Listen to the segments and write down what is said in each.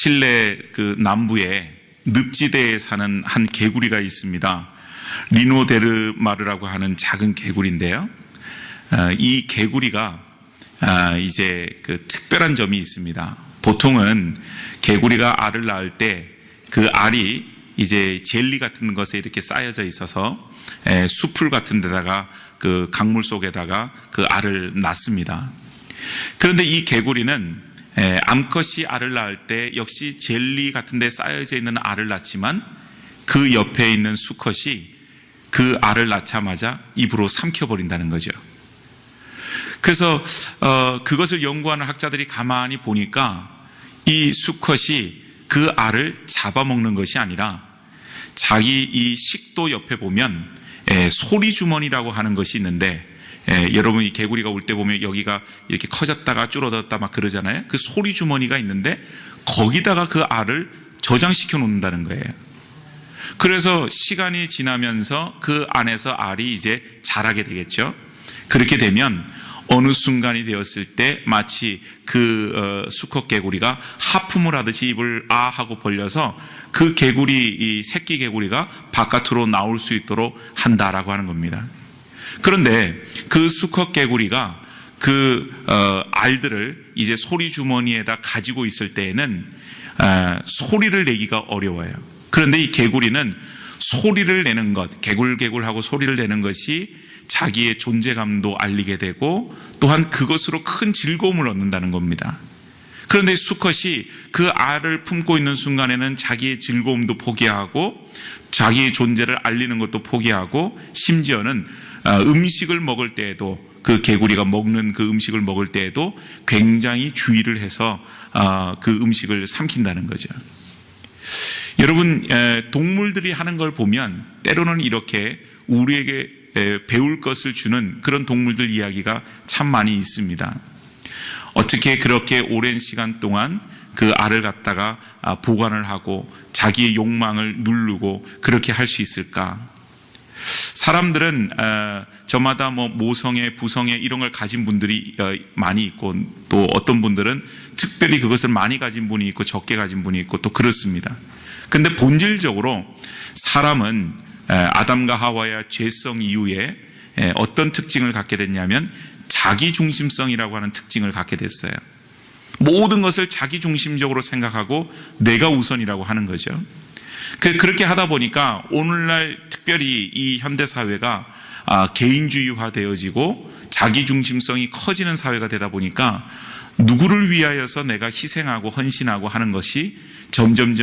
칠레 그 남부에 늪지대에 사는 한 개구리가 있습니다. 리노데르마르라고 하는 작은 개구리인데요. 이 개구리가 이제 그 특별한 점이 있습니다. 보통은 개구리가 알을 낳을 때 그 알이 이제 젤리 같은 것에 이렇게 쌓여져 있어서 수풀 같은 데다가 그 강물 속에다가 그 알을 낳습니다. 그런데 이 개구리는 암컷이 알을 낳을 때 역시 젤리 같은 데 쌓여져 있는 알을 낳지만 그 옆에 있는 수컷이 그 알을 낳자마자 입으로 삼켜버린다는 거죠. 그래서 그것을 연구하는 학자들이 가만히 보니까 이 수컷이 그 알을 잡아먹는 것이 아니라 자기 이 식도 옆에 보면 소리 주머니라고 하는 것이 있는데 여러분 이 개구리가 올 때 보면 여기가 이렇게 커졌다가 줄어들었다 막 그러잖아요. 그 소리 주머니가 있는데 거기다가 그 알을 저장시켜 놓는다는 거예요. 그래서 시간이 지나면서 그 안에서 알이 이제 자라게 되겠죠. 그렇게 되면 어느 순간이 되었을 때 마치 그 수컷 개구리가 하품을 하듯이 입을 아 하고 벌려서 그 개구리, 이 새끼 개구리가 바깥으로 나올 수 있도록 한다라고 하는 겁니다. 그런데 그 수컷 개구리가 그 알들을 이제 소리 주머니에다 가지고 있을 때에는 소리를 내기가 어려워요. 그런데 이 개구리는 소리를 내는 것, 개굴개굴하고 소리를 내는 것이 자기의 존재감도 알리게 되고 또한 그것으로 큰 즐거움을 얻는다는 겁니다. 그런데 수컷이 그 알을 품고 있는 순간에는 자기의 즐거움도 포기하고 자기의 존재를 알리는 것도 포기하고 심지어는 음식을 먹을 때에도 그 개구리가 먹는 그 음식을 먹을 때에도 굉장히 주의를 해서 그 음식을 삼킨다는 거죠. 여러분 동물들이 하는 걸 보면 때로는 이렇게 우리에게 배울 것을 주는 그런 동물들 이야기가 참 많이 있습니다. 어떻게 그렇게 오랜 시간 동안 그 알을 갖다가 보관을 하고 자기의 욕망을 누르고 그렇게 할 수 있을까? 사람들은 저마다 뭐 모성애, 부성애 이런 걸 가진 분들이 많이 있고 또 어떤 분들은 특별히 그것을 많이 가진 분이 있고 적게 가진 분이 있고 또 그렇습니다. 근데 본질적으로 사람은 아담과 하와의 죄성 이후에 어떤 특징을 갖게 됐냐면 자기중심성이라고 하는 특징을 갖게 됐어요. 모든 것을 자기중심적으로 생각하고 내가 우선이라고 하는 거죠. 그렇게 하다 보니까 오늘날 특별히 이 현대사회가 개인주의화 되어지고 자기중심성이 커지는 사회가 되다 보니까 누구를 위하여서 내가 희생하고 헌신하고 하는 것이 점점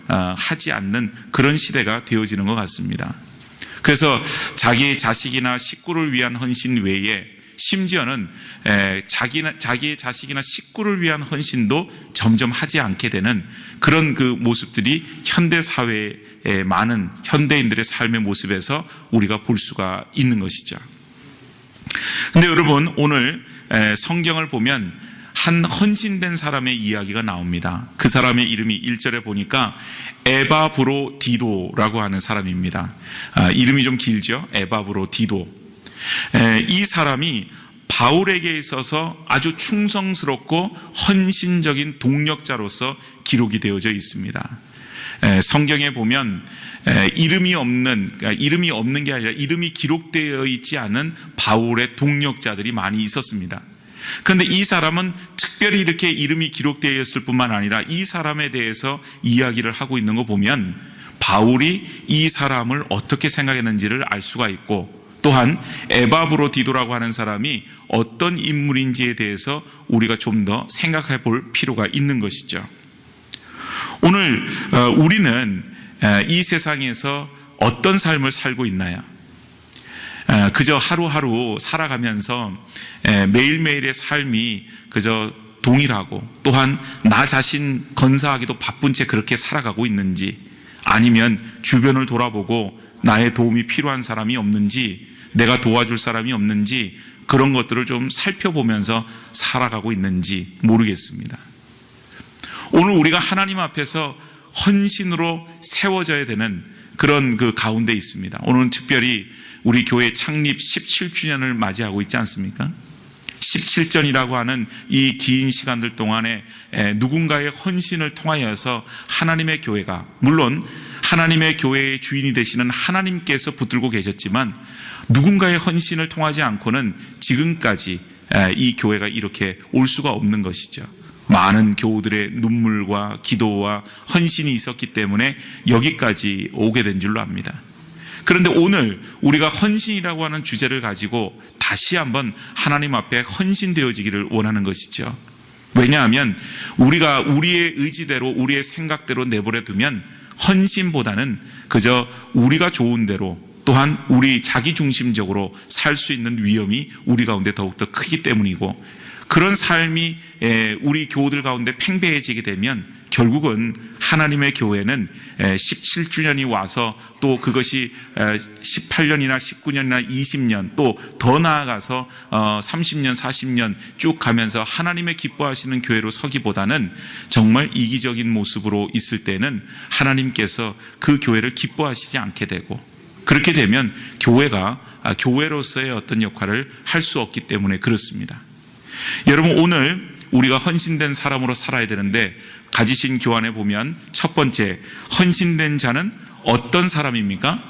하지 않는 그런 시대가 되어지는 것 같습니다. 그래서 자기의 자식이나 식구를 위한 헌신 외에 심지어는 자기의 자식이나 식구를 위한 헌신도 점점 하지 않게 되는 그런 그 모습들이 현대사회의 많은 현대인들의 삶의 모습에서 우리가 볼 수가 있는 것이죠. 근데 여러분 오늘 성경을 보면 한 헌신된 사람의 이야기가 나옵니다. 그 사람의 이름이 1절에 보니까 에바브로디도라고 하는 사람입니다. 이름이 좀 길죠? 에바브로디도. 이 사람이 바울에게 있어서 아주 충성스럽고 헌신적인 동력자로서 기록이 되어져 있습니다. 성경에 보면 이름이 없는 게 아니라 이름이 기록되어 있지 않은 바울의 동력자들이 많이 있었습니다. 그런데 이 사람은 특별히 이렇게 이름이 기록되어 있을 뿐만 아니라 이 사람에 대해서 이야기를 하고 있는 거 보면 바울이 이 사람을 어떻게 생각했는지를 알 수가 있고 또한 에바브로디도라고 하는 사람이 어떤 인물인지에 대해서 우리가 좀 더 생각해 볼 필요가 있는 것이죠. 오늘 우리는 이 세상에서 어떤 삶을 살고 있나요? 그저 하루하루 살아가면서 매일매일의 삶이 그저 동일하고 또한 나 자신 건사하기도 바쁜 채 그렇게 살아가고 있는지 아니면 주변을 돌아보고 나의 도움이 필요한 사람이 없는지 내가 도와줄 사람이 없는지 그런 것들을 좀 살펴보면서 살아가고 있는지 모르겠습니다. 오늘 우리가 하나님 앞에서 헌신으로 세워져야 되는 그런 그 가운데 있습니다. 오늘은 특별히 우리 교회 창립 17주년을 맞이하고 있지 않습니까? 17전이라고 하는 이 긴 시간들 동안에 누군가의 헌신을 통하여서 하나님의 교회가, 물론 하나님의 교회의 주인이 되시는 하나님께서 붙들고 계셨지만 누군가의 헌신을 통하지 않고는 지금까지 이 교회가 이렇게 올 수가 없는 것이죠. 많은 교우들의 눈물과 기도와 헌신이 있었기 때문에 여기까지 오게 된 줄로 압니다. 그런데 오늘 우리가 헌신이라고 하는 주제를 가지고 다시 한번 하나님 앞에 헌신되어지기를 원하는 것이죠. 왜냐하면 우리가 우리의 의지대로, 우리의 생각대로 내버려 두면 헌신보다는 그저 우리가 좋은 대로, 또한 우리 자기중심적으로 살 수 있는 위험이 우리 가운데 더욱더 크기 때문이고, 그런 삶이 우리 교우들 가운데 팽배해지게 되면 결국은 하나님의 교회는 17주년이 와서 또 그것이 18년이나 19년이나 20년 또 더 나아가서 30년 40년 쭉 가면서 하나님의 기뻐하시는 교회로 서기보다는 정말 이기적인 모습으로 있을 때는 하나님께서 그 교회를 기뻐하시지 않게 되고, 그렇게 되면 교회가 교회로서의 어떤 역할을 할 수 없기 때문에 그렇습니다. 여러분, 오늘 우리가 헌신된 사람으로 살아야 되는데 가지신 교환에 보면 첫 번째, 헌신된 자는 어떤 사람입니까?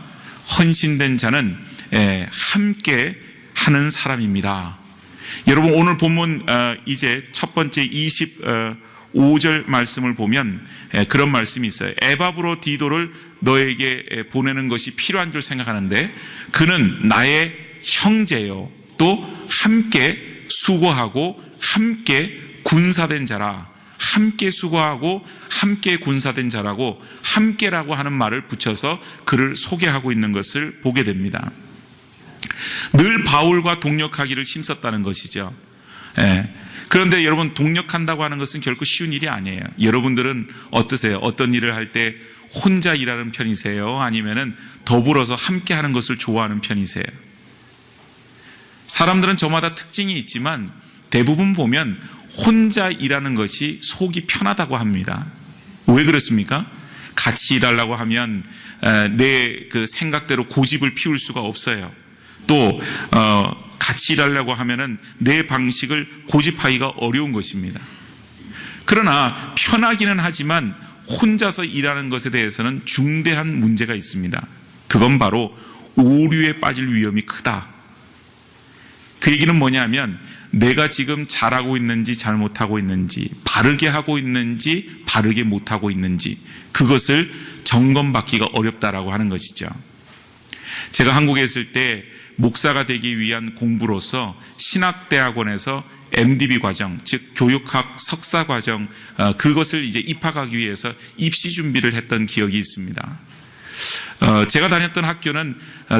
헌신된 자는 함께 하는 사람입니다. 여러분, 오늘 본문 이제 첫 번째 25절 말씀을 보면 그런 말씀이 있어요. 에바브로 디도를 너에게 보내는 것이 필요한 줄 생각하는데 그는 나의 형제요 또 함께 수고하고 함께 군사된 자라. 함께 수고하고 함께 군사된 자라고 함께라고 하는 말을 붙여서 그를 소개하고 있는 것을 보게 됩니다. 늘 바울과 동력하기를 힘썼다는 것이죠. 그런데 여러분, 동력한다고 하는 것은 결코 쉬운 일이 아니에요. 여러분들은 어떠세요? 어떤 일을 할 때 혼자 일하는 편이세요? 아니면은 더불어서 함께 하는 것을 좋아하는 편이세요? 사람들은 저마다 특징이 있지만 대부분 보면 혼자 일하는 것이 속이 편하다고 합니다. 왜 그렇습니까? 같이 일하려고 하면 내 그 생각대로 고집을 피울 수가 없어요. 또 같이 일하려고 하면은 내 방식을 고집하기가 어려운 것입니다. 그러나 편하기는 하지만 혼자서 일하는 것에 대해서는 중대한 문제가 있습니다. 그건 바로 오류에 빠질 위험이 크다. 그 얘기는 뭐냐면 내가 지금 잘하고 있는지 잘못하고 있는지, 바르게 하고 있는지 바르게 못하고 있는지, 그것을 점검받기가 어렵다라고 하는 것이죠. 제가 한국에 있을 때 목사가 되기 위한 공부로서 신학대학원에서 MDB 과정, 즉 교육학 석사 과정, 그것을 이제 입학하기 위해서 입시 준비를 했던 기억이 있습니다. 제가 다녔던 학교는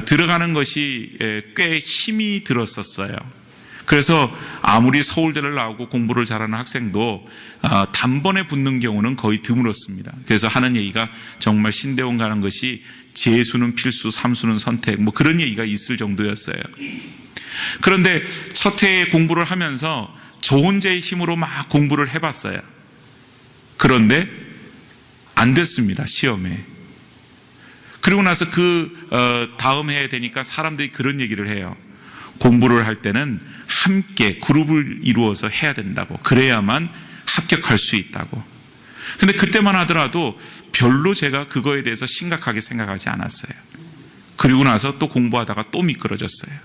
들어가는 것이 꽤 힘이 들었었어요. 그래서 아무리 서울대를 나오고 공부를 잘하는 학생도 단번에 붙는 경우는 거의 드물었습니다. 그래서 하는 얘기가 정말 신대원 가는 것이 재수는 필수, 삼수는 선택, 뭐 그런 얘기가 있을 정도였어요. 그런데 첫 해에 공부를 하면서 저 혼자의 힘으로 막 공부를 해봤어요. 그런데 안 됐습니다, 시험에. 그리고 나서 다음 해에 되니까 사람들이 그런 얘기를 해요. 공부를 할 때는 함께 그룹을 이루어서 해야 된다고. 그래야만 합격할 수 있다고. 근데 그때만 하더라도 별로 제가 그거에 대해서 심각하게 생각하지 않았어요. 그리고 나서 또 공부하다가 또 미끄러졌어요.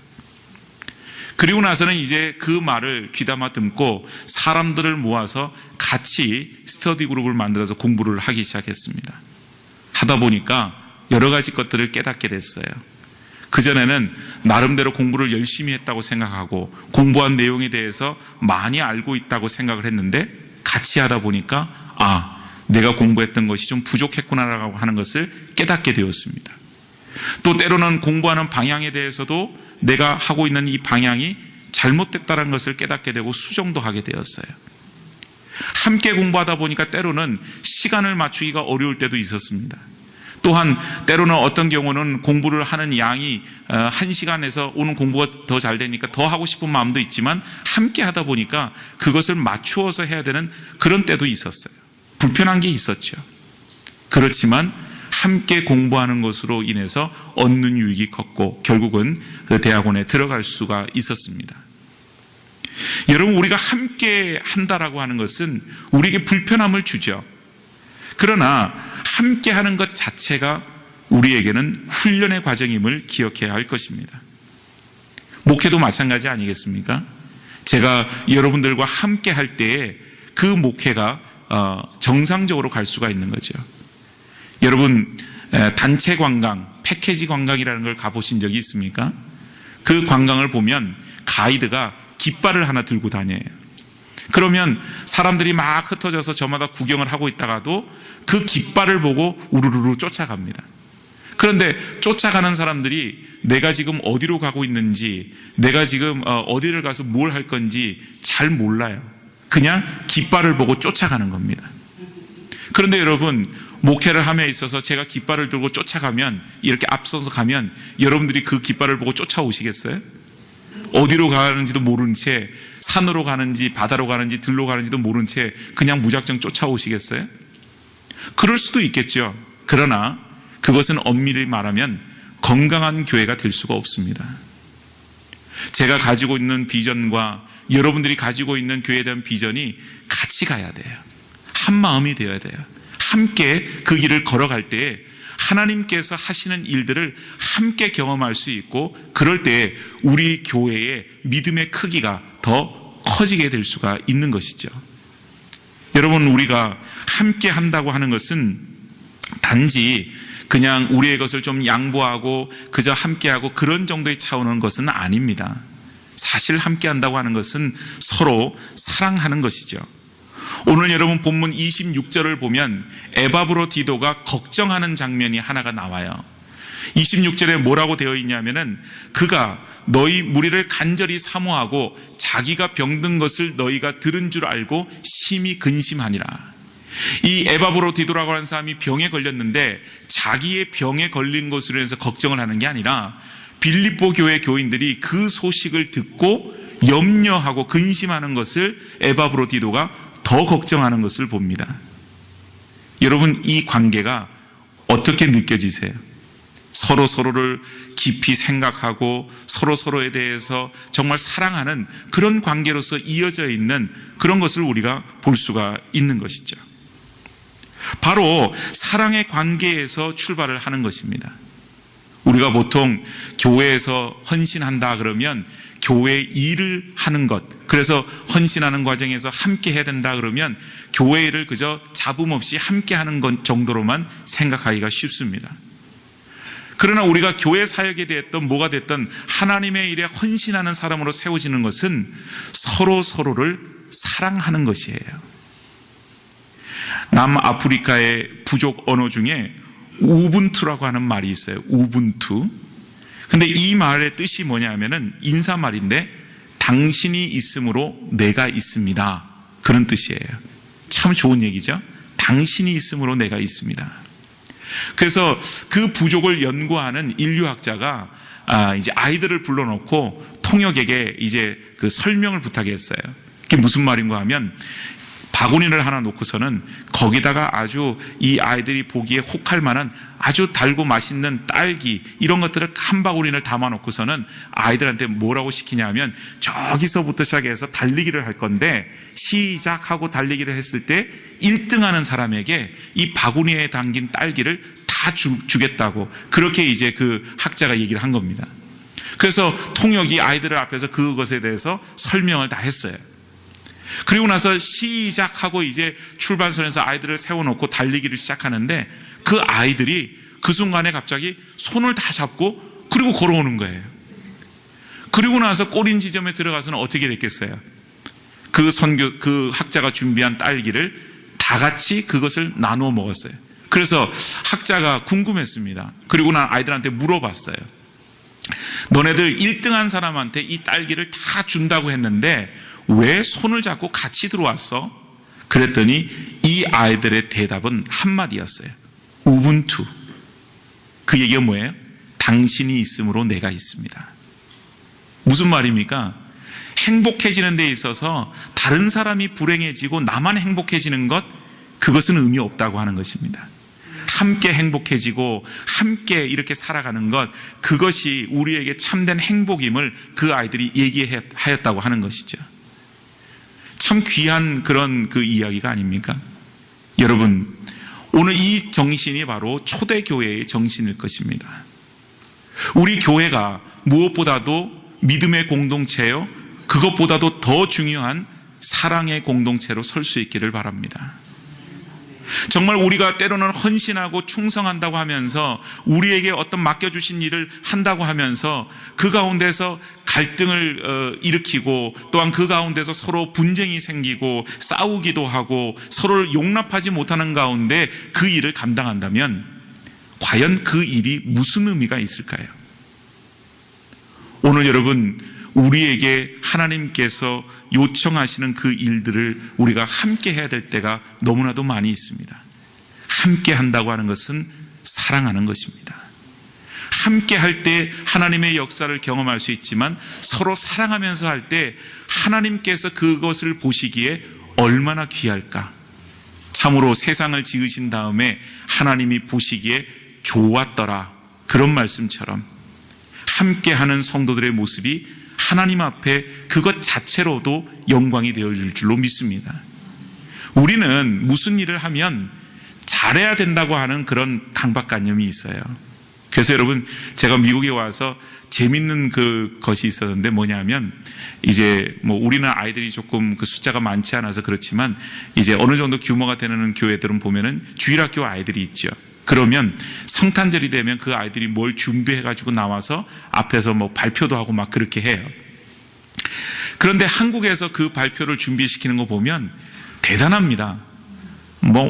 그리고 나서는 이제 그 말을 귀담아 듣고 사람들을 모아서 같이 스터디 그룹을 만들어서 공부를 하기 시작했습니다. 하다 보니까 여러 가지 것들을 깨닫게 됐어요. 그전에는 나름대로 공부를 열심히 했다고 생각하고 공부한 내용에 대해서 많이 알고 있다고 생각을 했는데 같이 하다 보니까 내가 공부했던 것이 좀 부족했구나라고 하는 것을 깨닫게 되었습니다. 또 때로는 공부하는 방향에 대해서도 내가 하고 있는 이 방향이 잘못됐다는 것을 깨닫게 되고 수정도 하게 되었어요. 함께 공부하다 보니까 때로는 시간을 맞추기가 어려울 때도 있었습니다. 또한 때로는 어떤 경우는 공부를 하는 양이 1시간에서 오는 공부가 더 잘 되니까 더 하고 싶은 마음도 있지만 함께 하다 보니까 그것을 맞추어서 해야 되는 그런 때도 있었어요. 불편한 게 있었죠. 그렇지만 함께 공부하는 것으로 인해서 얻는 유익이 컸고 결국은 그 대학원에 들어갈 수가 있었습니다. 여러분, 우리가 함께 한다라고 하는 것은 우리에게 불편함을 주죠. 그러나 함께 하는 것 자체가 우리에게는 훈련의 과정임을 기억해야 할 것입니다. 목회도 마찬가지 아니겠습니까? 제가 여러분들과 함께 할 때에 그 목회가 정상적으로 갈 수가 있는 거죠. 여러분, 단체 관광, 패키지 관광이라는 걸 가보신 적이 있습니까? 그 관광을 보면 가이드가 깃발을 하나 들고 다녀요. 그러면 사람들이 막 흩어져서 저마다 구경을 하고 있다가도 그 깃발을 보고 우르르르 쫓아갑니다. 그런데 쫓아가는 사람들이 내가 지금 어디로 가고 있는지, 내가 지금 어디를 가서 뭘 할 건지 잘 몰라요. 그냥 깃발을 보고 쫓아가는 겁니다. 그런데 여러분, 목회를 함에 있어서 제가 깃발을 들고 쫓아가면, 이렇게 앞서서 가면 여러분들이 그 깃발을 보고 쫓아오시겠어요? 어디로 가는지도 모른 채, 산으로 가는지 바다로 가는지 들로 가는지도 모른 채 그냥 무작정 쫓아오시겠어요? 그럴 수도 있겠죠. 그러나 그것은 엄밀히 말하면 건강한 교회가 될 수가 없습니다. 제가 가지고 있는 비전과 여러분들이 가지고 있는 교회에 대한 비전이 같이 가야 돼요. 한 마음이 되어야 돼요. 함께 그 길을 걸어갈 때에 하나님께서 하시는 일들을 함께 경험할 수 있고, 그럴 때에 우리 교회의 믿음의 크기가 더 커지게 될 수가 있는 것이죠. 여러분, 우리가 함께 한다고 하는 것은 단지 그냥 우리의 것을 좀 양보하고 그저 함께하고 그런 정도의 차원의 것은 아닙니다. 사실 함께 한다고 하는 것은 서로 사랑하는 것이죠. 오늘 여러분 본문 26절을 보면 에바브로디도가 걱정하는 장면이 하나가 나와요. 26절에 뭐라고 되어 있냐면은, 그가 너희 무리를 간절히 사모하고 자기가 병든 것을 너희가 들은 줄 알고 심히 근심하니라. 이 에바브로디도라고 하는 사람이 병에 걸렸는데 자기의 병에 걸린 것으로 해서 걱정을 하는 게 아니라 빌립보 교회 교인들이 그 소식을 듣고 염려하고 근심하는 것을 에바브로디도가 더 걱정하는 것을 봅니다. 여러분, 이 관계가 어떻게 느껴지세요? 서로를 깊이 생각하고 서로에 대해서 정말 사랑하는 그런 관계로서 이어져 있는 그런 것을 우리가 볼 수가 있는 것이죠. 바로 사랑의 관계에서 출발을 하는 것입니다. 우리가 보통 교회에서 헌신한다 그러면 교회 일을 하는 것, 그래서 헌신하는 과정에서 함께 해야 된다 그러면 교회 일을 그저 잡음 없이 함께 하는 것 정도로만 생각하기가 쉽습니다. 그러나 우리가 교회 사역에 됐든 뭐가 됐든 하나님의 일에 헌신하는 사람으로 세워지는 것은 서로를 사랑하는 것이에요. 남아프리카의 부족 언어 중에 우분투라고 하는 말이 있어요. 우분투. 근데 이 말의 뜻이 뭐냐면은 인사말인데, 당신이 있음으로 내가 있습니다, 그런 뜻이에요. 참 좋은 얘기죠. 당신이 있음으로 내가 있습니다. 그래서 그 부족을 연구하는 인류학자가 이제 아이들을 불러놓고 통역에게 이제 그 설명을 부탁했어요. 그게 무슨 말인가 하면, 바구니를 하나 놓고서는 거기다가 아주 이 아이들이 보기에 혹할 만한 아주 달고 맛있는 딸기 이런 것들을 한 바구니를 담아 놓고서는 아이들한테 뭐라고 시키냐면, 저기서부터 시작해서 달리기를 할 건데 시작하고 달리기를 했을 때 1등 하는 사람에게 이 바구니에 담긴 딸기를 다 주겠다고, 그렇게 이제 그 학자가 얘기를 한 겁니다. 그래서 통역이 아이들 앞에서 그것에 대해서 설명을 다 했어요. 그리고 나서 시작하고 이제 출발선에서 아이들을 세워놓고 달리기를 시작하는데, 그 아이들이 그 순간에 갑자기 손을 다 잡고 그리고 걸어오는 거예요. 그리고 나서 꼬린 지점에 들어가서는 어떻게 됐겠어요? 그 학자가 준비한 딸기를 다 같이 그것을 나누어 먹었어요. 그래서 학자가 궁금했습니다. 그리고 난 아이들한테 물어봤어요. 너네들 1등한 사람한테 이 딸기를 다 준다고 했는데 왜 손을 잡고 같이 들어왔어? 그랬더니 이 아이들의 대답은 한마디였어요. 우분투. 그 얘기가 뭐예요? 당신이 있음으로 내가 있습니다. 무슨 말입니까? 행복해지는 데 있어서 다른 사람이 불행해지고 나만 행복해지는 것, 그것은 의미 없다고 하는 것입니다. 함께 행복해지고 함께 이렇게 살아가는 것, 그것이 우리에게 참된 행복임을 그 아이들이 얘기하였다고 하는 것이죠. 참 귀한 그런 그 이야기가 아닙니까? 여러분, 오늘 이 정신이 바로 초대교회의 정신일 것입니다. 우리 교회가 무엇보다도 믿음의 공동체요, 그것보다도 더 중요한 사랑의 공동체로 설 수 있기를 바랍니다. 정말 우리가 때로는 헌신하고 충성한다고 하면서 우리에게 어떤 맡겨주신 일을 한다고 하면서 그 가운데서 갈등을 일으키고 또한 그 가운데서 서로 분쟁이 생기고 싸우기도 하고 서로를 용납하지 못하는 가운데 그 일을 감당한다면 과연 그 일이 무슨 의미가 있을까요? 오늘 여러분, 우리에게 하나님께서 요청하시는 그 일들을 우리가 함께 해야 될 때가 너무나도 많이 있습니다. 함께 한다고 하는 것은 사랑하는 것입니다. 함께 할 때 하나님의 역사를 경험할 수 있지만 서로 사랑하면서 할 때 하나님께서 그것을 보시기에 얼마나 귀할까. 참으로 세상을 지으신 다음에 하나님이 보시기에 좋았더라, 그런 말씀처럼 함께하는 성도들의 모습이 하나님 앞에 그것 자체로도 영광이 되어줄 줄로 믿습니다. 우리는 무슨 일을 하면 잘해야 된다고 하는 그런 강박관념이 있어요. 그래서 여러분, 제가 미국에 와서 재밌는 것이 있었는데 뭐냐면, 이제 우리는 아이들이 조금 그 숫자가 많지 않아서 그렇지만 이제 어느 정도 규모가 되는 교회들은 보면은 주일학교 아이들이 있죠. 그러면 성탄절이 되면 그 아이들이 뭘 준비해가지고 나와서 앞에서 발표도 하고 막 그렇게 해요. 그런데 한국에서 그 발표를 준비시키는 거 보면 대단합니다.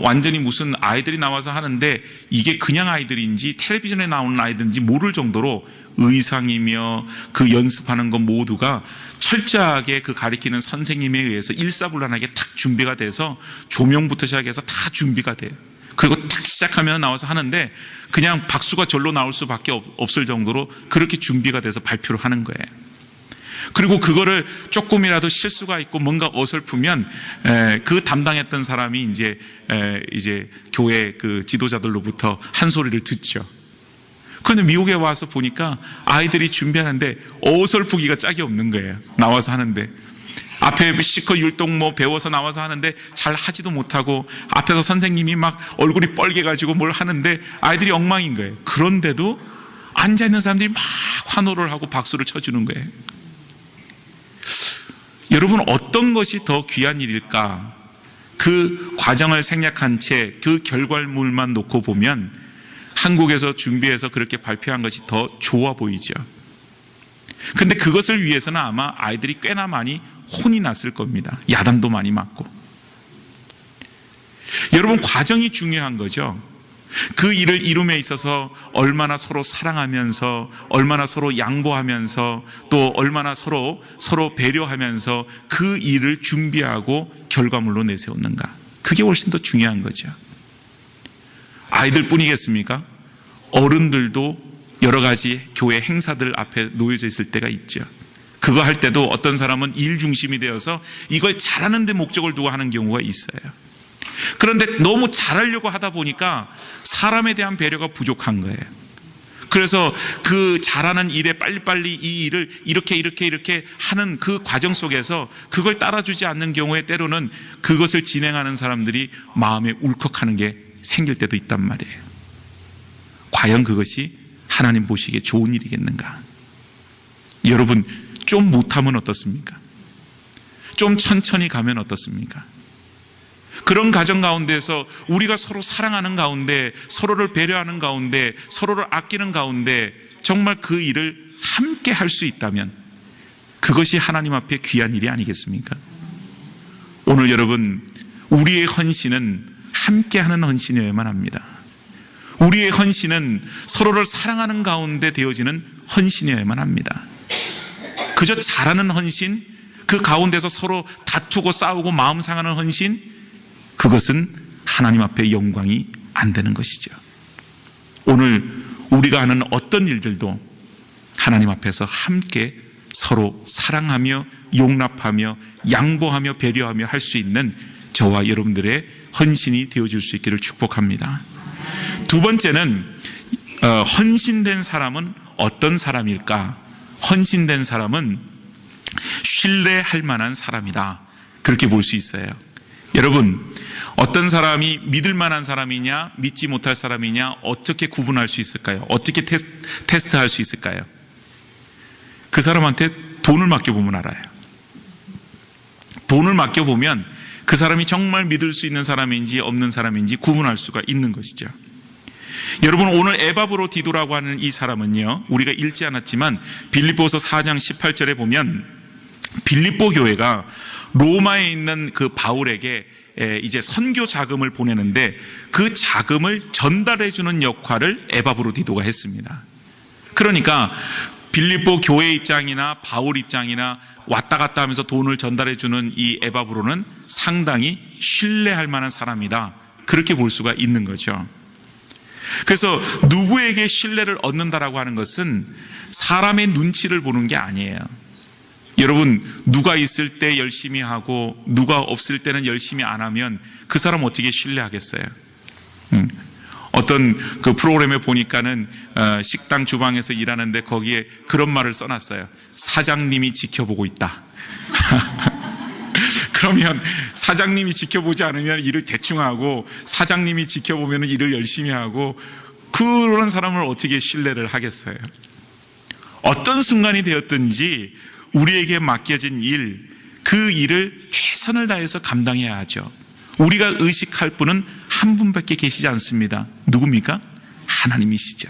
완전히 무슨 아이들이 나와서 하는데 이게 그냥 아이들인지 텔레비전에 나오는 아이들인지 모를 정도로 의상이며 그 연습하는 것 모두가 철저하게 그 가리키는 선생님에 의해서 일사불란하게 탁 준비가 돼서 조명부터 시작해서 다 준비가 돼요. 그리고 탁 시작하면 나와서 하는데 그냥 박수가 절로 나올 수밖에 없을 정도로 그렇게 준비가 돼서 발표를 하는 거예요. 그리고 그거를 조금이라도 실수가 있고 뭔가 어설프면 그 담당했던 사람이 이제 교회 그 지도자들로부터 한 소리를 듣죠. 그런데 미국에 와서 보니까 아이들이 준비하는데 어설프기가 짝이 없는 거예요. 나와서 하는데 앞에 시커 율동 배워서 나와서 하는데 잘 하지도 못하고 앞에서 선생님이 막 얼굴이 뻘개가지고 뭘 하는데 아이들이 엉망인 거예요. 그런데도 앉아있는 사람들이 막 환호를 하고 박수를 쳐주는 거예요. 여러분, 어떤 것이 더 귀한 일일까? 그 과정을 생략한 채 그 결과물만 놓고 보면 한국에서 준비해서 그렇게 발표한 것이 더 좋아 보이죠. 근데 그것을 위해서는 아마 아이들이 꽤나 많이 혼이 났을 겁니다. 야단도 많이 맞고. 여러분, 과정이 중요한 거죠. 그 일을 이룸에 있어서 얼마나 서로 사랑하면서, 얼마나 서로 양보하면서, 또 얼마나 서로 배려하면서 그 일을 준비하고 결과물로 내세우는가. 그게 훨씬 더 중요한 거죠. 아이들 뿐이겠습니까? 어른들도 여러 가지 교회 행사들 앞에 놓여져 있을 때가 있죠. 그거 할 때도 어떤 사람은 일 중심이 되어서 이걸 잘하는 데 목적을 두고 하는 경우가 있어요. 그런데 너무 잘하려고 하다 보니까 사람에 대한 배려가 부족한 거예요. 그래서 그 잘하는 일에 빨리빨리 이 일을 이렇게 하는 그 과정 속에서 그걸 따라주지 않는 경우에 때로는 그것을 진행하는 사람들이 마음에 울컥하는 게 생길 때도 있단 말이에요. 과연 그것이 하나님 보시기에 좋은 일이겠는가? 여러분, 좀 못하면 어떻습니까? 좀 천천히 가면 어떻습니까? 그런 가정 가운데서 우리가 서로 사랑하는 가운데, 서로를 배려하는 가운데, 서로를 아끼는 가운데 정말 그 일을 함께 할 수 있다면 그것이 하나님 앞에 귀한 일이 아니겠습니까? 오늘 여러분, 우리의 헌신은 함께하는 헌신이어야만 합니다. 우리의 헌신은 서로를 사랑하는 가운데 되어지는 헌신이어야만 합니다. 그저 잘하는 헌신, 그 가운데서 서로 다투고 싸우고 마음 상하는 헌신, 그것은 하나님 앞에 영광이 안 되는 것이죠. 오늘 우리가 하는 어떤 일들도 하나님 앞에서 함께 서로 사랑하며 용납하며 양보하며 배려하며 할 수 있는 저와 여러분들의 헌신이 되어줄 수 있기를 축복합니다. 두 번째는 헌신된 사람은 어떤 사람일까? 헌신된 사람은 신뢰할 만한 사람이다. 그렇게 볼 수 있어요. 여러분, 어떤 사람이 믿을 만한 사람이냐 믿지 못할 사람이냐 어떻게 구분할 수 있을까요? 어떻게 테스트할 수 있을까요? 그 사람한테 돈을 맡겨보면 알아요. 돈을 맡겨보면 그 사람이 정말 믿을 수 있는 사람인지 없는 사람인지 구분할 수가 있는 것이죠. 여러분, 오늘 에바브로디도라고 하는 이 사람은요, 우리가 읽지 않았지만 빌립보서 4장 18절에 보면 빌립보 교회가 로마에 있는 그 바울에게 이제 선교 자금을 보내는데 그 자금을 전달해 주는 역할을 에바브로디도가 했습니다. 그러니까 빌립보 교회 입장이나 바울 입장이나 왔다 갔다 하면서 돈을 전달해 주는 이 에바브로는 상당히 신뢰할 만한 사람이다, 그렇게 볼 수가 있는 거죠. 그래서 누구에게 신뢰를 얻는다라고 하는 것은 사람의 눈치를 보는 게 아니에요. 여러분, 누가 있을 때 열심히 하고 누가 없을 때는 열심히 안 하면 그 사람 어떻게 신뢰하겠어요? 어떤 그 프로그램에 보니까는 식당 주방에서 일하는데 거기에 그런 말을 써놨어요. 사장님이 지켜보고 있다. 그러면 사장님이 지켜보지 않으면 일을 대충 하고 사장님이 지켜보면 일을 열심히 하고, 그런 사람을 어떻게 신뢰를 하겠어요? 어떤 순간이 되었든지 우리에게 맡겨진 일, 그 일을 최선을 다해서 감당해야 하죠. 우리가 의식할 분은 한 분밖에 계시지 않습니다. 누굽니까? 하나님이시죠.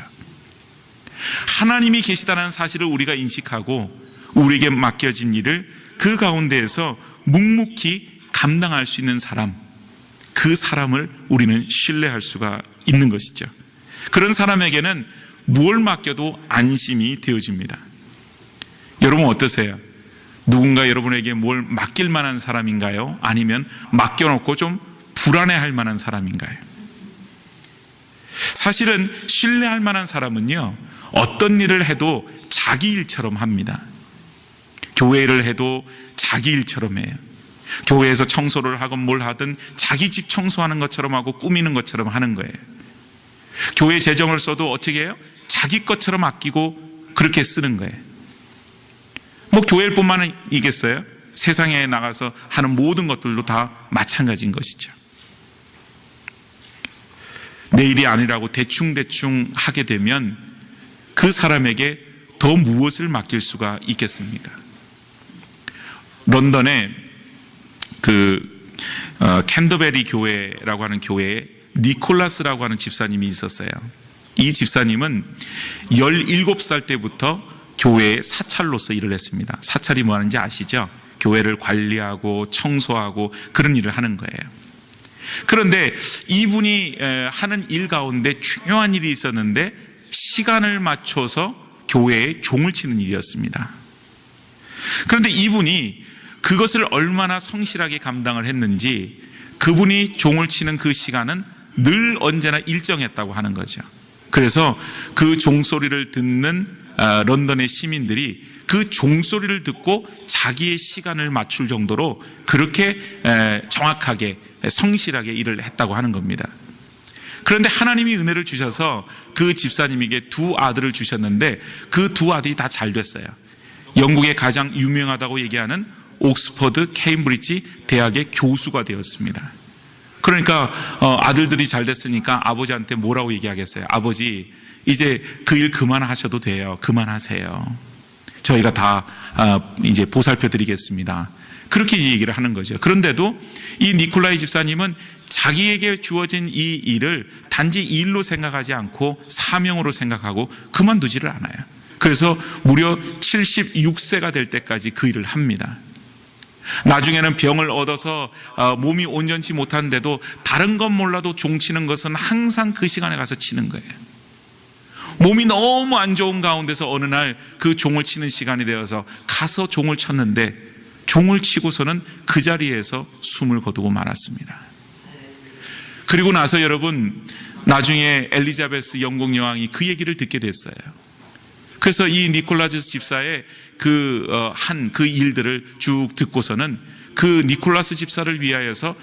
하나님이 계시다는 사실을 우리가 인식하고 우리에게 맡겨진 일을 그 가운데에서 묵묵히 감당할 수 있는 사람, 그 사람을 우리는 신뢰할 수가 있는 것이죠. 그런 사람에게는 무엇을 맡겨도 안심이 되어집니다. 여러분 어떠세요? 누군가 여러분에게 뭘 맡길 만한 사람인가요? 아니면 맡겨놓고 좀 불안해할 만한 사람인가요? 사실은 신뢰할 만한 사람은요, 어떤 일을 해도 자기 일처럼 합니다. 교회를 해도 자기 일처럼 해요. 교회에서 청소를 하건 뭘 하든 자기 집 청소하는 것처럼 하고 꾸미는 것처럼 하는 거예요. 교회 재정을 써도 어떻게 해요? 자기 것처럼 아끼고 그렇게 쓰는 거예요. 뭐 교회일 뿐만이겠어요? 세상에 나가서 하는 모든 것들도 다 마찬가지인 것이죠. 내 일이 아니라고 대충대충 하게 되면 그 사람에게 더 무엇을 맡길 수가 있겠습니까? 런던에 캔터베리 교회라고 하는 교회에 니콜라스라고 하는 집사님이 있었어요. 이 집사님은 17살 때부터 교회의 사찰로서 일을 했습니다. 사찰이 뭐 하는지 아시죠? 교회를 관리하고 청소하고 그런 일을 하는 거예요. 그런데 이분이 하는 일 가운데 중요한 일이 있었는데 시간을 맞춰서 교회에 종을 치는 일이었습니다. 그런데 이분이 그것을 얼마나 성실하게 감당을 했는지 그분이 종을 치는 그 시간은 늘 언제나 일정했다고 하는 거죠. 그래서 그 종소리를 듣는 런던의 시민들이 그 종소리를 듣고 자기의 시간을 맞출 정도로 그렇게 정확하게 성실하게 일을 했다고 하는 겁니다. 그런데 하나님이 은혜를 주셔서 그 집사님에게 두 아들을 주셨는데 그 두 아들이 다 잘 됐어요. 영국의 가장 유명하다고 얘기하는 옥스퍼드 케임브리지 대학의 교수가 되었습니다. 그러니까 아들들이 잘 됐으니까 아버지한테 뭐라고 얘기하겠어요? 아버지, 이제 그 일 그만하셔도 돼요. 그만하세요. 저희가 다 이제 보살펴 드리겠습니다. 그렇게 얘기를 하는 거죠. 그런데도 이 니콜라이 집사님은 자기에게 주어진 이 일을 단지 일로 생각하지 않고 사명으로 생각하고 그만두지를 않아요. 그래서 무려 76세가 될 때까지 그 일을 합니다. 나중에는 병을 얻어서 몸이 온전치 못한데도 다른 건 몰라도 종 치는 것은 항상 그 시간에 가서 치는 거예요. 몸이 너무 안 좋은 가운데서 어느 날 그 종을 치는 시간이 되어서 가서 종을 쳤는데 종을 치고서는 그 자리에서 숨을 거두고 말았습니다. 그리고 나서 여러분, 나중에 엘리자베스 영국 여왕이 그 얘기를 듣게 됐어요. 그래서 이 니콜라스 집사의 그 일들을 쭉 듣고서는 그 니콜라스 집사를 위하여서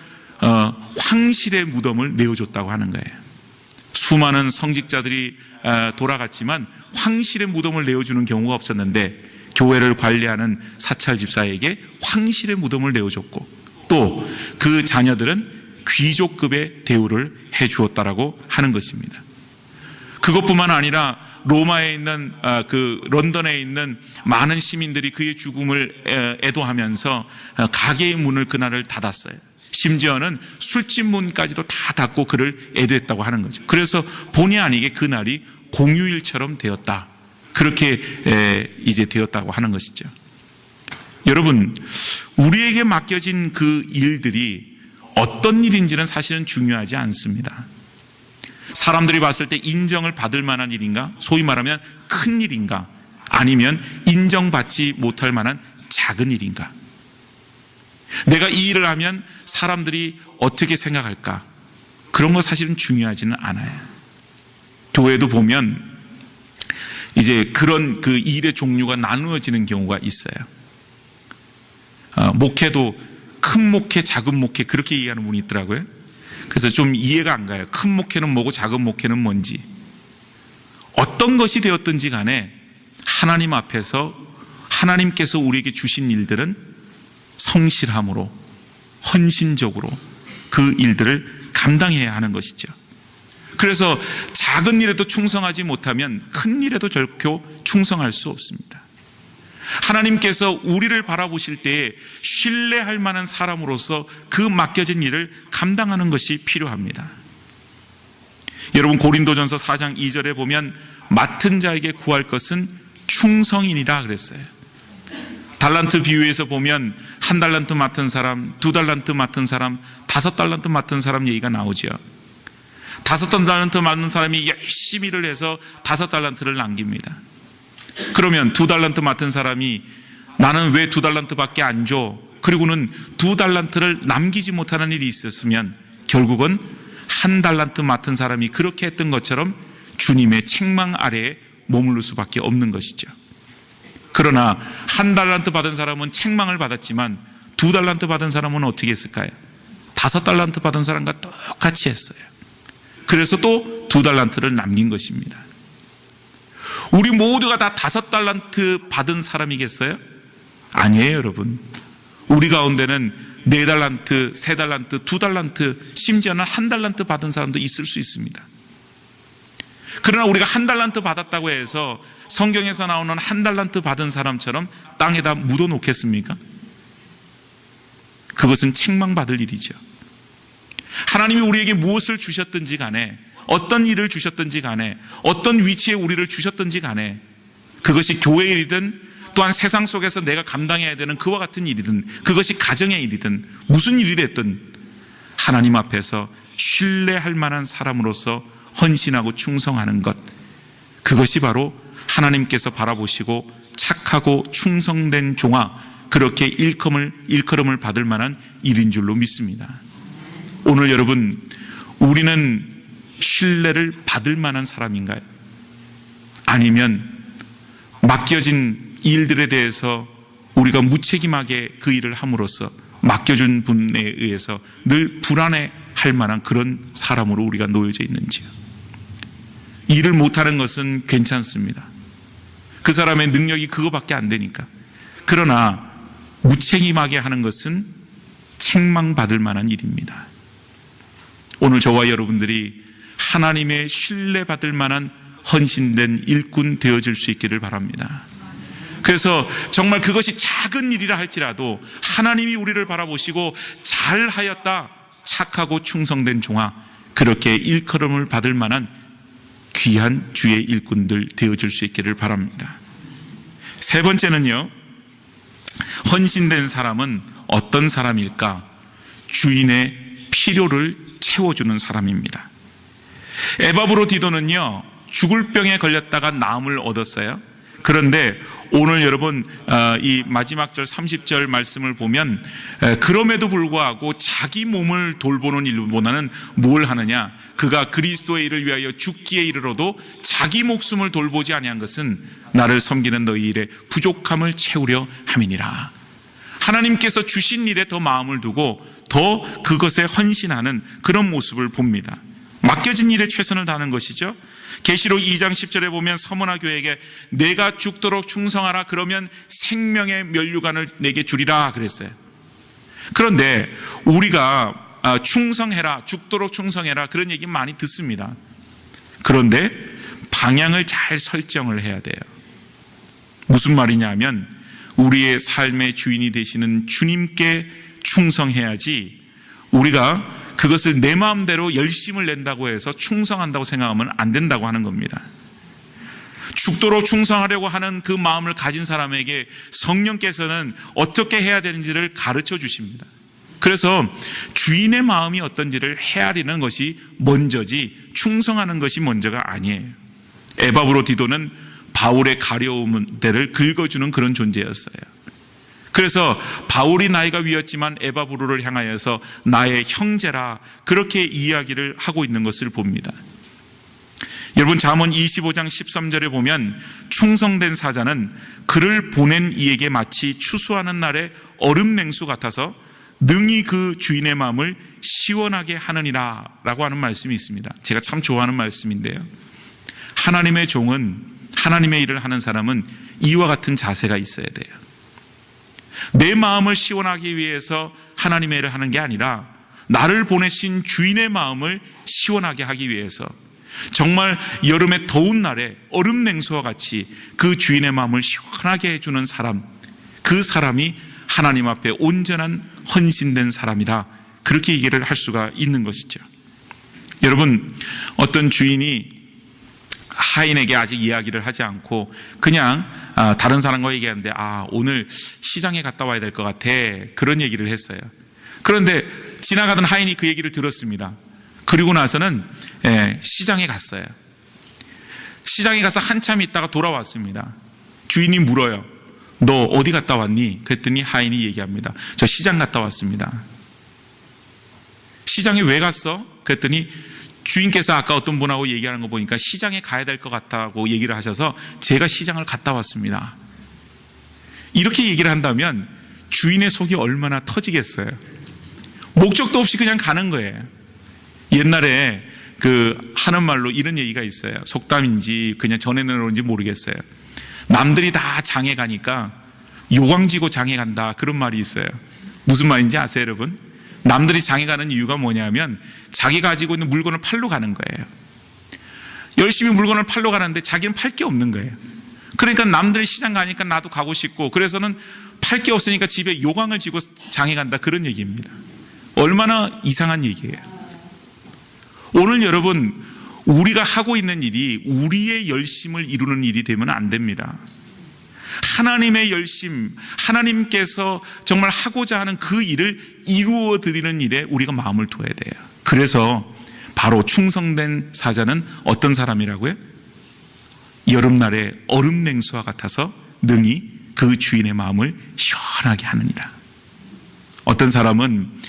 황실의 무덤을 내어줬다고 하는 거예요. 수많은 성직자들이 돌아갔지만 황실의 무덤을 내어주는 경우가 없었는데 교회를 관리하는 사찰 집사에게 황실의 무덤을 내어줬고 또 그 자녀들은 귀족급의 대우를 해 주었다라고 하는 것입니다. 그것뿐만 아니라 로마에 있는 런던에 있는 많은 시민들이 그의 죽음을 애도하면서 가게의 문을 그날을 닫았어요. 심지어는 술집 문까지도 다 닫고 그를 애도했다고 하는 거죠. 그래서 본의 아니게 그날이 공휴일처럼 되었다. 그렇게 이제 되었다고 하는 것이죠. 여러분, 우리에게 맡겨진 그 일들이 어떤 일인지는 사실은 중요하지 않습니다. 사람들이 봤을 때 인정을 받을 만한 일인가? 소위 말하면 큰 일인가? 아니면 인정받지 못할 만한 작은 일인가? 내가 이 일을 하면 사람들이 어떻게 생각할까? 그런 거 사실은 중요하지는 않아요. 교회도 보면 이제 그런 그 일의 종류가 나누어지는 경우가 있어요. 목회도 큰 목회, 작은 목회 그렇게 이해하는 분이 있더라고요. 그래서 좀 이해가 안 가요. 큰 목회는 뭐고 작은 목회는 뭔지. 어떤 것이 되었든지 간에 하나님 앞에서 하나님께서 우리에게 주신 일들은 성실함으로 헌신적으로 그 일들을 감당해야 하는 것이죠. 그래서 작은 일에도 충성하지 못하면 큰 일에도 결코 충성할 수 없습니다. 하나님께서 우리를 바라보실 때에 신뢰할 만한 사람으로서 그 맡겨진 일을 감당하는 것이 필요합니다. 여러분, 고린도전서 4장 2절에 보면 맡은 자에게 구할 것은 충성이니라 그랬어요. 달란트 비유에서 보면 1달란트 맡은 사람, 2달란트 맡은 사람, 5달란트 맡은 사람 얘기가 나오죠. 5달란트 맡은 사람이 열심히 일을 해서 5달란트를 남깁니다. 그러면 2달란트 맡은 사람이 나는 왜 2달란트밖에 안 줘? 그리고는 2달란트를 남기지 못하는 일이 있었으면 결국은 1달란트 맡은 사람이 그렇게 했던 것처럼 주님의 책망 아래에 머무를 수밖에 없는 것이죠. 그러나 1달란트 받은 사람은 책망을 받았지만 2달란트 받은 사람은 어떻게 했을까요? 5달란트 받은 사람과 똑같이 했어요. 그래서 또 2달란트를 남긴 것입니다. 우리 모두가 다 5달란트 받은 사람이겠어요? 아니에요, 여러분. 우리 가운데는 4달란트, 3달란트, 2달란트, 심지어는 1달란트 받은 사람도 있을 수 있습니다. 그러나 우리가 1달란트 받았다고 해서 성경에서 나오는 1달란트 받은 사람처럼 땅에다 묻어 놓겠습니까? 그것은 책망받을 일이죠. 하나님이 우리에게 무엇을 주셨든지 간에, 어떤 일을 주셨든지 간에, 어떤 위치에 우리를 주셨든지 간에, 그것이 교회 일이든 또한 세상 속에서 내가 감당해야 되는 그와 같은 일이든, 그것이 가정의 일이든 무슨 일이 됐든 하나님 앞에서 신뢰할 만한 사람으로서 헌신하고 충성하는 것, 그것이 바로 하나님께서 바라보시고 착하고 충성된 종아, 그렇게 일컬음을 받을 만한 일인 줄로 믿습니다. 오늘 여러분, 우리는 신뢰를 받을 만한 사람인가요? 아니면 맡겨진 일들에 대해서 우리가 무책임하게 그 일을 함으로써 맡겨준 분에 의해서 늘 불안해할 만한 그런 사람으로 우리가 놓여져 있는지요? 일을 못하는 것은 괜찮습니다. 그 사람의 능력이 그거밖에 안 되니까. 그러나 무책임하게 하는 것은 책망받을 만한 일입니다. 오늘 저와 여러분들이 하나님의 신뢰받을 만한 헌신된 일꾼 되어줄 수 있기를 바랍니다. 그래서 정말 그것이 작은 일이라 할지라도 하나님이 우리를 바라보시고 잘하였다, 착하고 충성된 종아, 그렇게 일컬음을 받을 만한 귀한 주의 일꾼들 되어줄 수 있기를 바랍니다. 세 번째는요, 헌신된 사람은 어떤 사람일까? 주인의 필요를 채워주는 사람입니다. 에바브로디도는요, 죽을 병에 걸렸다가 나음을 얻었어요. 그런데 오늘 여러분 이 마지막 절 30절 말씀을 보면 그럼에도 불구하고 자기 몸을 돌보는 일보다는 뭘 하느냐? 그가 그리스도의 일을 위하여 죽기에 이르러도 자기 목숨을 돌보지 아니한 것은 나를 섬기는 너희 일에 부족함을 채우려 함이니라. 하나님께서 주신 일에 더 마음을 두고 더 그것에 헌신하는 그런 모습을 봅니다. 맡겨진 일에 최선을 다하는 것이죠. 계시록 2장 10절에 보면 서머나 교회에게 내가 죽도록 충성하라, 그러면 생명의 면류관을 내게 주리라 그랬어요. 그런데 우리가 충성해라, 죽도록 충성해라, 그런 얘기 많이 듣습니다. 그런데 방향을 잘 설정을 해야 돼요. 무슨 말이냐 하면 우리의 삶의 주인이 되시는 주님께 충성해야지, 우리가 그것을 내 마음대로 열심을 낸다고 해서 충성한다고 생각하면 안 된다고 하는 겁니다. 죽도록 충성하려고 하는 그 마음을 가진 사람에게 성령께서는 어떻게 해야 되는지를 가르쳐 주십니다. 그래서 주인의 마음이 어떤지를 헤아리는 것이 먼저지 충성하는 것이 먼저가 아니에요. 에바브로디도는 바울의 가려운 데를 긁어주는 그런 존재였어요. 그래서 바울이 나이가 위였지만 에바브로를 향하여서 나의 형제라, 그렇게 이야기를 하고 있는 것을 봅니다. 여러분, 잠언 25장 13절에 보면 충성된 사자는 그를 보낸 이에게 마치 추수하는 날의 얼음 냉수 같아서 능히 그 주인의 마음을 시원하게 하느니라 라고 하는 말씀이 있습니다. 제가 참 좋아하는 말씀인데요, 하나님의 종은, 하나님의 일을 하는 사람은 이와 같은 자세가 있어야 돼요. 내 마음을 시원하기 위해서 하나님의 일을 하는 게 아니라 나를 보내신 주인의 마음을 시원하게 하기 위해서, 정말 여름의 더운 날에 얼음 냉수와 같이 그 주인의 마음을 시원하게 해주는 사람, 그 사람이 하나님 앞에 온전한 헌신된 사람이다, 그렇게 얘기를 할 수가 있는 것이죠. 여러분, 어떤 주인이 하인에게 아직 이야기를 하지 않고 그냥 다른 사람과 얘기하는데, 오늘 시장에 갔다 와야 될 것 같아, 그런 얘기를 했어요. 그런데 지나가던 하인이 그 얘기를 들었습니다. 그리고 나서는 시장에 갔어요. 시장에 가서 한참 있다가 돌아왔습니다. 주인이 물어요. 너 어디 갔다 왔니? 그랬더니 하인이 얘기합니다. 저 시장 갔다 왔습니다. 시장에 왜 갔어? 그랬더니 주인께서 아까 어떤 분하고 얘기하는 거 보니까 시장에 가야 될 것 같다고 얘기를 하셔서 제가 시장을 갔다 왔습니다. 이렇게 얘기를 한다면 주인의 속이 얼마나 터지겠어요. 목적도 없이 그냥 가는 거예요. 옛날에 하는 말로 이런 얘기가 있어요. 속담인지 그냥 전해내는지 모르겠어요. 남들이 다 장에 가니까 요광지고 장에 간다, 그런 말이 있어요. 무슨 말인지 아세요, 여러분? 남들이 장에 가는 이유가 뭐냐면 자기가 가지고 있는 물건을 팔러 가는 거예요. 열심히 물건을 팔러 가는데 자기는 팔 게 없는 거예요. 그러니까 남들이 시장 가니까 나도 가고 싶고, 그래서는 팔 게 없으니까 집에 요광을 지고 장에 간다, 그런 얘기입니다. 얼마나 이상한 얘기예요. 오늘 여러분, 우리가 하고 있는 일이 우리의 열심을 이루는 일이 되면 안 됩니다. 하나님의 열심, 하나님께서 정말 하고자 하는 그 일을 이루어 드리는 일에 우리가 마음을 둬야 돼요. 그래서 바로 충성된 사자는 어떤 사람이라고요? 여름날의 얼음 냉수와 같아서 능히 그 주인의 마음을 시원하게 하느니라. 어떤 사람은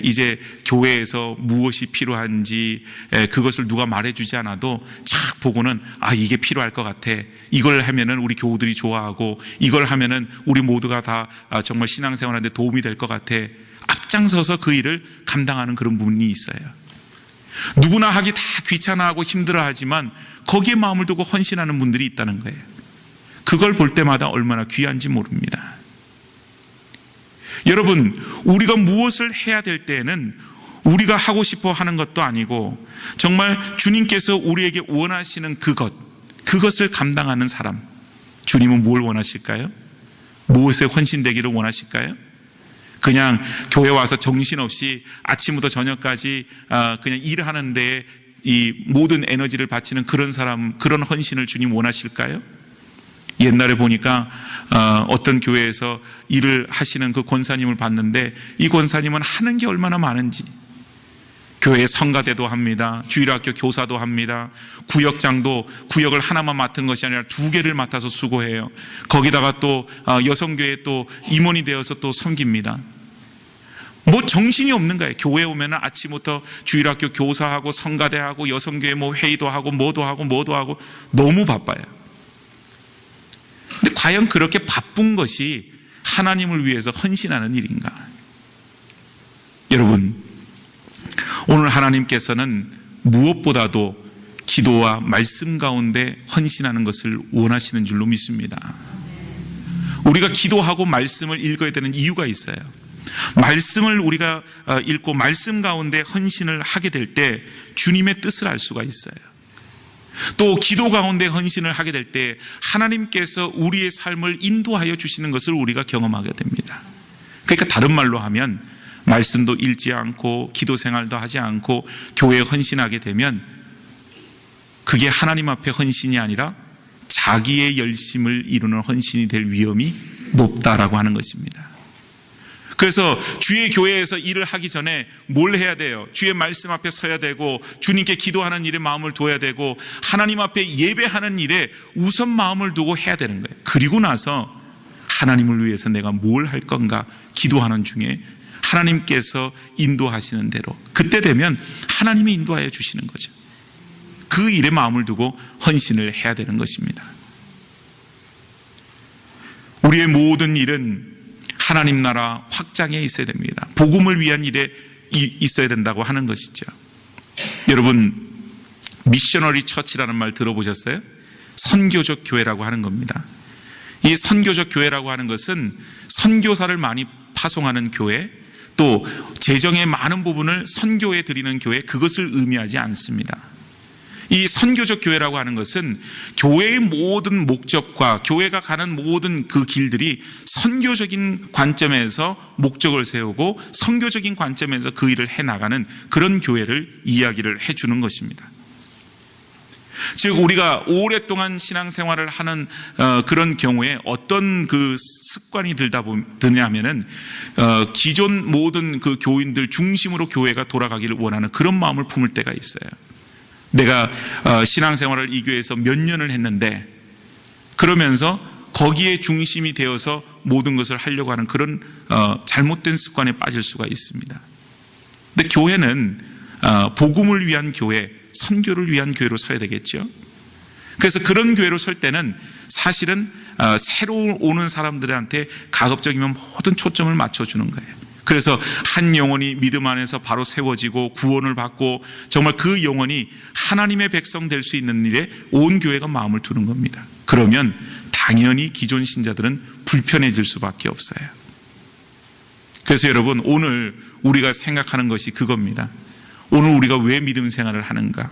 이제 교회에서 무엇이 필요한지 그것을 누가 말해주지 않아도 착 보고는 이게 필요할 것 같아, 이걸 하면은 우리 교우들이 좋아하고, 이걸 하면은 우리 모두가 다 정말 신앙생활하는데 도움이 될 것 같아, 앞장서서 그 일을 감당하는 그런 분이 있어요. 누구나 하기 다 귀찮아하고 힘들어하지만 거기에 마음을 두고 헌신하는 분들이 있다는 거예요. 그걸 볼 때마다 얼마나 귀한지 모릅니다. 여러분, 우리가 무엇을 해야 될 때에는 우리가 하고 싶어 하는 것도 아니고 정말 주님께서 우리에게 원하시는 그것을 감당하는 사람, 주님은 뭘 원하실까요? 무엇에 헌신되기를 원하실까요? 그냥 교회 와서 정신없이 아침부터 저녁까지 그냥 일하는 데에 이 모든 에너지를 바치는 그런 사람, 그런 헌신을 주님 원하실까요? 옛날에 보니까 어떤 교회에서 일을 하시는 그 권사님을 봤는데, 이 권사님은 하는 게 얼마나 많은지, 교회 성가대도 합니다, 주일학교 교사도 합니다, 구역장도 구역을 하나만 맡은 것이 아니라 2개를 맡아서 수고해요. 거기다가 또 여성교회 또 임원이 되어서 또 섬깁니다. 뭐 정신이 없는 거예요. 교회 오면 아침부터 주일학교 교사하고 성가대하고 여성교회 뭐 회의도 하고 뭐도 하고 너무 바빠요. 근데 과연 그렇게 바쁜 것이 하나님을 위해서 헌신하는 일인가? 여러분, 오늘 하나님께서는 무엇보다도 기도와 말씀 가운데 헌신하는 것을 원하시는 줄로 믿습니다. 우리가 기도하고 말씀을 읽어야 되는 이유가 있어요. 말씀을 우리가 읽고 말씀 가운데 헌신을 하게 될 때 주님의 뜻을 알 수가 있어요. 또 기도 가운데 헌신을 하게 될 때 하나님께서 우리의 삶을 인도하여 주시는 것을 우리가 경험하게 됩니다. 그러니까 다른 말로 하면 말씀도 읽지 않고 기도 생활도 하지 않고 교회에 헌신하게 되면 그게 하나님 앞에 헌신이 아니라 자기의 열심을 이루는 헌신이 될 위험이 높다라고 하는 것입니다. 그래서 주의 교회에서 일을 하기 전에 뭘 해야 돼요? 주의 말씀 앞에 서야 되고 주님께 기도하는 일에 마음을 둬야 되고 하나님 앞에 예배하는 일에 우선 마음을 두고 해야 되는 거예요. 그리고 나서 하나님을 위해서 내가 뭘 할 건가 기도하는 중에 하나님께서 인도하시는 대로 그때 되면 하나님이 인도하여 주시는 거죠. 그 일에 마음을 두고 헌신을 해야 되는 것입니다. 우리의 모든 일은 하나님 나라 확장에 있어야 됩니다. 복음을 위한 일에 있어야 된다고 하는 것이죠. 여러분, 미셔너리 처치라는 말 들어보셨어요? 선교적 교회라고 하는 겁니다. 이 선교적 교회라고 하는 것은 선교사를 많이 파송하는 교회, 또 재정의 많은 부분을 선교에 드리는 교회, 그것을 의미하지 않습니다. 이 선교적 교회라고 하는 것은 교회의 모든 목적과 교회가 가는 모든 그 길들이 선교적인 관점에서 목적을 세우고 선교적인 관점에서 그 일을 해나가는 그런 교회를 이야기를 해주는 것입니다. 즉 우리가 오랫동안 신앙생활을 하는 그런 경우에 어떤 그 습관이 드냐면은 기존 모든 그 교인들 중심으로 교회가 돌아가기를 원하는 그런 마음을 품을 때가 있어요. 내가 신앙생활을 이 교회에서 몇 년을 했는데 그러면서 거기에 중심이 되어서 모든 것을 하려고 하는 그런 잘못된 습관에 빠질 수가 있습니다. 근데 교회는 복음을 위한 교회, 선교를 위한 교회로 서야 되겠죠. 그래서 그런 교회로 설 때는 사실은 새로 오는 사람들한테 가급적이면 모든 초점을 맞춰주는 거예요. 그래서 한 영혼이 믿음 안에서 바로 세워지고 구원을 받고 정말 그 영혼이 하나님의 백성 될 수 있는 일에 온 교회가 마음을 두는 겁니다. 그러면 당연히 기존 신자들은 불편해질 수밖에 없어요. 그래서 여러분, 오늘 우리가 생각하는 것이 그겁니다. 오늘 우리가 왜 믿음 생활을 하는가?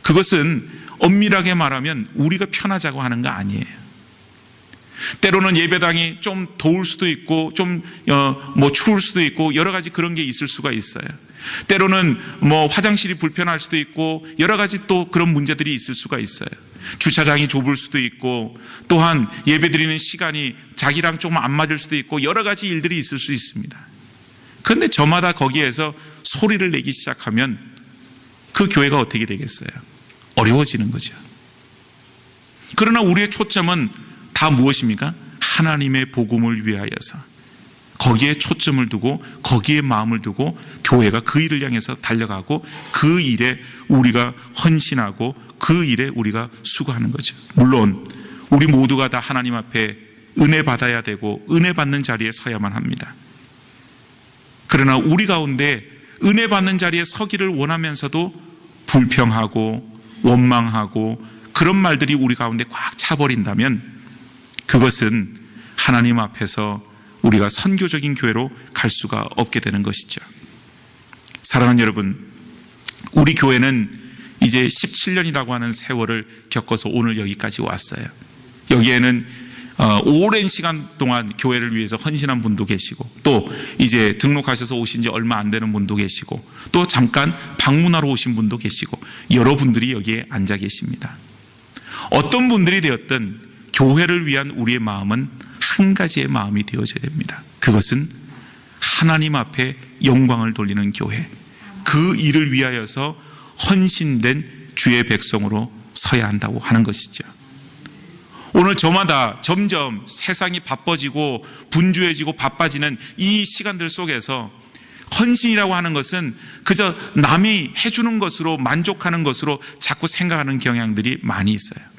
그것은 엄밀하게 말하면 우리가 편하자고 하는 거 아니에요. 때로는 예배당이 좀 더울 수도 있고 좀 추울 수도 있고 여러 가지 그런 게 있을 수가 있어요. 때로는 화장실이 불편할 수도 있고 여러 가지 또 그런 문제들이 있을 수가 있어요. 주차장이 좁을 수도 있고 또한 예배드리는 시간이 자기랑 조금 안 맞을 수도 있고 여러 가지 일들이 있을 수 있습니다. 그런데 저마다 거기에서 소리를 내기 시작하면 그 교회가 어떻게 되겠어요? 어려워지는 거죠. 그러나 우리의 초점은 다 무엇입니까? 하나님의 복음을 위하여서 거기에 초점을 두고 거기에 마음을 두고 교회가 그 일을 향해서 달려가고 그 일에 우리가 헌신하고 그 일에 우리가 수고하는 거죠. 물론 우리 모두가 다 하나님 앞에 은혜 받아야 되고 은혜 받는 자리에 서야만 합니다. 그러나 우리 가운데 은혜 받는 자리에 서기를 원하면서도 불평하고 원망하고 그런 말들이 우리 가운데 꽉 차버린다면 그것은 하나님 앞에서 우리가 선교적인 교회로 갈 수가 없게 되는 것이죠. 사랑하는 여러분, 우리 교회는 이제 17년이라고 하는 세월을 겪어서 오늘 여기까지 왔어요. 여기에는 오랜 시간 동안 교회를 위해서 헌신한 분도 계시고 또 이제 등록하셔서 오신 지 얼마 안 되는 분도 계시고 또 잠깐 방문하러 오신 분도 계시고 여러분들이 여기에 앉아 계십니다. 어떤 분들이 되었든 교회를 위한 우리의 마음은 한 가지의 마음이 되어져야 됩니다. 그것은 하나님 앞에 영광을 돌리는 교회, 그 일을 위하여서 헌신된 주의 백성으로 서야 한다고 하는 것이죠. 오늘 저마다 점점 세상이 바빠지고 분주해지고 바빠지는 이 시간들 속에서 헌신이라고 하는 것은 그저 남이 해주는 것으로 만족하는 것으로 자꾸 생각하는 경향들이 많이 있어요.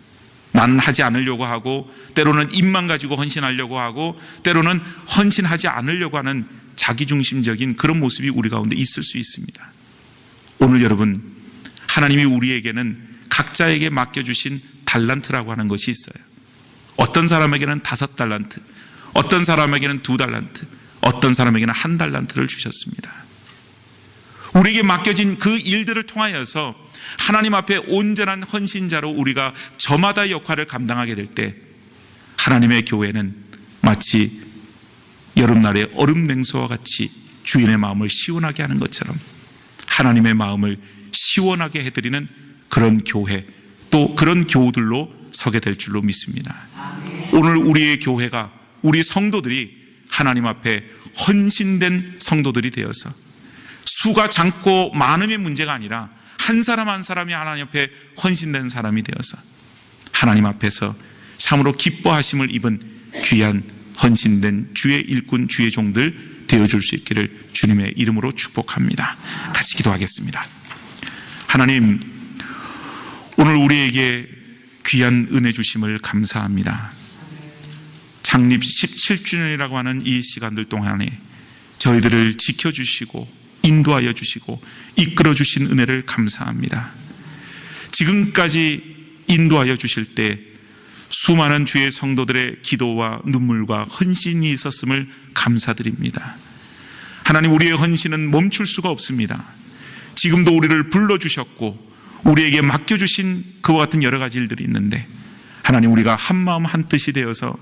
나는 하지 않으려고 하고 때로는 입만 가지고 헌신하려고 하고 때로는 헌신하지 않으려고 하는 자기중심적인 그런 모습이 우리 가운데 있을 수 있습니다. 오늘 여러분, 하나님이 우리에게는 각자에게 맡겨주신 달란트라고 하는 것이 있어요. 어떤 사람에게는 5달란트, 어떤 사람에게는 2달란트, 어떤 사람에게는 1달란트를 주셨습니다. 우리에게 맡겨진 그 일들을 통하여서 하나님 앞에 온전한 헌신자로 우리가 저마다 역할을 감당하게 될 때 하나님의 교회는 마치 여름날의 얼음 냉소와 같이 주인의 마음을 시원하게 하는 것처럼 하나님의 마음을 시원하게 해드리는 그런 교회, 또 그런 교우들로 서게 될 줄로 믿습니다. 오늘 우리의 교회가, 우리 성도들이 하나님 앞에 헌신된 성도들이 되어서 수가 작고 많음의 문제가 아니라 한 사람 한 사람이 하나님 앞에 헌신된 사람이 되어서 하나님 앞에서 참으로 기뻐하심을 입은 귀한 헌신된 주의 일꾼, 주의 종들 되어줄 수 있기를 주님의 이름으로 축복합니다. 같이 기도하겠습니다. 하나님, 오늘 우리에게 귀한 은혜 주심을 감사합니다. 창립 17주년이라고 하는 이 시간들 동안에 저희들을 지켜주시고 인도하여 주시고 이끌어 주신 은혜를 감사합니다. 지금까지 인도하여 주실 때 수많은 주의 성도들의 기도와 눈물과 헌신이 있었음을 감사드립니다. 하나님, 우리의 헌신은 멈출 수가 없습니다. 지금도 우리를 불러주셨고 우리에게 맡겨주신 그와 같은 여러 가지 일들이 있는데 하나님, 우리가 한 마음 한 뜻이 되어서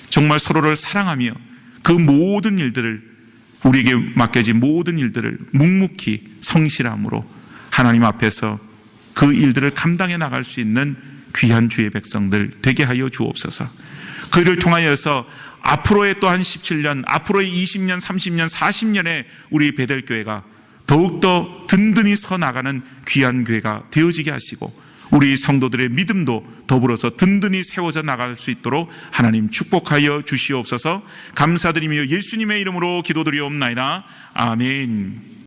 정말 서로를 사랑하며 그 모든 일들을, 우리에게 맡겨진 모든 일들을 묵묵히 성실함으로 하나님 앞에서 그 일들을 감당해 나갈 수 있는 귀한 주의 백성들 되게 하여 주옵소서. 그 일을 통하여서 앞으로의 또한 17년, 앞으로의 20년, 30년, 40년에 우리 베델교회가 더욱더 든든히 서 나가는 귀한 교회가 되어지게 하시고 우리 성도들의 믿음도 더불어서 든든히 세워져 나갈 수 있도록 하나님 축복하여 주시옵소서. 감사드리며 예수님의 이름으로 기도드리옵나이다. 아멘.